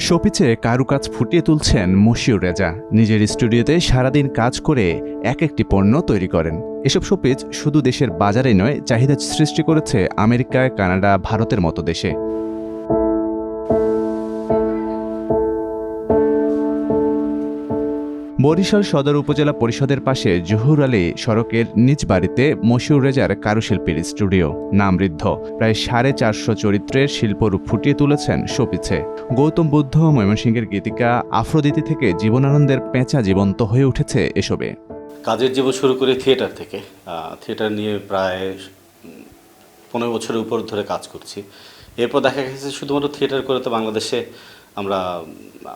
শোপিচে কারুকাজ ফুটিয়ে তুলছেন মশিউর রেজা। নিজের স্টুডিওতে সারাদিন কাজ করে এক একটি পণ্য তৈরি করেন। এসব শোপিচ শুধু দেশের বাজারে নয়, চাহিদা সৃষ্টি করেছে আমেরিকা, কানাডা, ভারতের মতো দেশে। বরিশাল সদর উপজেলা পরিষদের পাশে জহুর আলী সড়কের নিজ বাড়িতে মশিউর রেজার কারুশিল্পীর স্টুডিও। নামৃদ্ধ প্রায় 450 চরিত্রের শিল্পরূপ ফুটিয়ে তুলেছেন শোপিছে। গৌতম বুদ্ধ, ময়মনসিংহের গীতিকা, আফ্রোদিতি থেকে জীবনানন্দের পেঁচা জীবন্ত হয়ে উঠেছে এসবে। কাজের জীবন শুরু করে থিয়েটার থেকে। থিয়েটার নিয়ে প্রায় 15 বছরের উপর ধরে কাজ করছি। এরপর দেখা গেছে শুধুমাত্র থিয়েটার করে তো বাংলাদেশে আমরা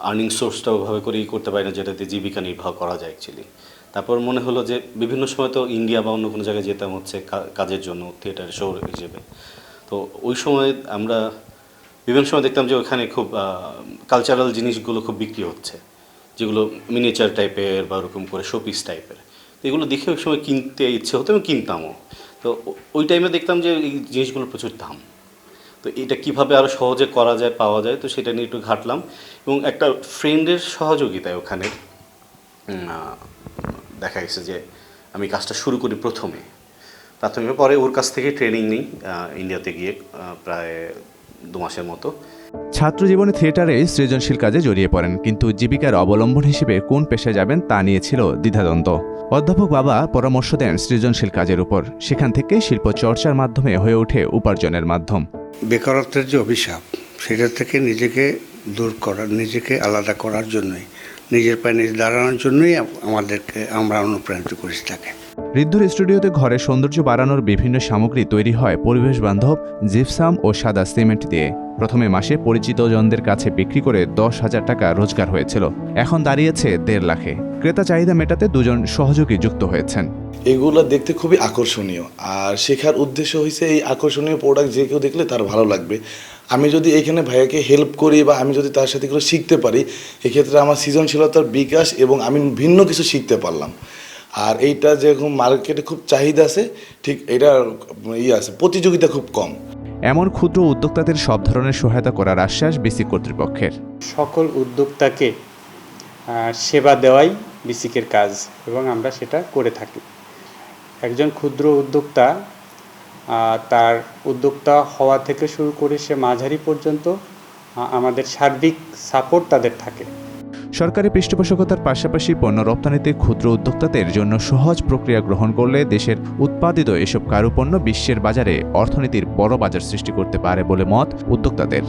আর্নিং সোর্সটা ওভাবে করেই করতে পারি না, যেটাতে জীবিকা নির্বাহ করা যায় অ্যাকচুয়ালি। তারপর মনে হলো যে বিভিন্ন সময় তো ইন্ডিয়া বা অন্য কোনো জায়গায় যেতাম হচ্ছে কাজের জন্য, থিয়েটার শো হিসেবে। তো ওই সময় আমরা বিভিন্ন সময় দেখতাম যে ওখানে খুব কালচারাল জিনিসগুলো খুব বিক্রি হচ্ছে, যেগুলো মিনিয়েচার টাইপের বা ওরকম করে শোপিস টাইপের। তো এগুলো দেখে ওই সময় কিনতে ইচ্ছে হতো এবং কিনতামও। তো ওই টাইমে দেখতাম যে এই জিনিসগুলোর প্রচুর দাম। তো এটা কিভাবে আরও সহজে করা যায়, পাওয়া যায়, তো সেটা নিয়ে একটু ঘাটলাম এবং একটা ফ্রেন্ডের সহযোগিতায় ওখানে দেখা গেছে যে আমি কাজটা শুরু করি প্রাথমিক। পরে ওর কাছ থেকে ট্রেনিং নিই ইন্ডিয়াতে গিয়ে প্রায় 2 মাসের মতো। ছাত্রজীবনে থিয়েটারে সৃজনশীল কাজে জড়িয়ে পড়েন, কিন্তু জীবিকার অবলম্বন হিসেবে কোন পেশায় যাবেন তা নিয়ে ছিল দ্বিধাদ্বন্দ্ব। অধ্যাপক বাবা পরামর্শ দেন সৃজনশীল কাজের উপর। সেখান থেকে শিল্প চর্চার মাধ্যমে হয়ে ওঠে উপার্জনের মাধ্যম। বেকারত্বের যে অভিশাপ, সেটা থেকে নিজেকে দূর করার, নিজেকে আলাদা করার জন্যই, নিজের পায়ে নিজে দাঁড়ানোর জন্যই আমরা অনুপ্রাণিত করি তাকে। ঋদ্ধর স্টুডিওতে ঘরের সৌন্দর্য বাড়ানোর বিভিন্ন সামগ্রী তৈরি হয় পরিবেশ বান্ধব জিপসাম ও সাদা সিমেন্ট দিয়ে। প্রথমে মাসে পরিচিত জনদের কাছে বিক্রি করে 10,000 টাকা রোজগার হয়েছিল। এখন দাঁড়িয়েছে 1.5 লাখে। ক্রেতা চাহিদা মেটাতে দুজন সহযোগী যুক্ত হয়েছেন। এগুলো দেখতে খুবই আকর্ষণীয়, আর শেখার উদ্দেশ্য হয়েছে এই আকর্ষণীয় প্রোডাক্ট যে কেউ দেখলে তার ভালো লাগবে। আমি যদি এখানে ভাইয়াকে হেল্প করি বা আমি যদি তার সাথে এগুলো শিখতে পারি, এক্ষেত্রে আমার সৃজনশীলতার বিকাশ এবং আমি ভিন্ন কিছু শিখতে পারলাম। আর এইটা যেরকম মার্কেটে খুব চাহিদা আছে, ঠিক এটা আছে, প্রতিযোগিতা খুব কম। এমন ক্ষুদ্র উদ্যোক্তাদের সব ধরনের সহায়তা করার আশ্বাস বিসিক কর্তৃপক্ষের। সকল উদ্যোক্তাকে সেবা দেওয়াই বিসিকের কাজ এবং আমরা সেটা করে থাকি। একজন ক্ষুদ্র উদ্যোক্তা তার উদ্যোক্তা হওয়া থেকে শুরু করে সে মাঝারি পর্যন্ত আমাদের সার্বিক সাপোর্ট তাদের থাকে। সরকারি পৃষ্ঠপোষকতার পাশাপাশি পণ্য রপ্তানিতে ক্ষুদ্র উদ্যোক্তাদের জন্য সহজ প্রক্রিয়া গ্রহণ করলে দেশের উৎপাদিত এসব কারুপণ্য বিশ্বের বাজারে অর্থনীতির বড় বাজার সৃষ্টি করতে পারে বলে মত উদ্যোক্তাদের।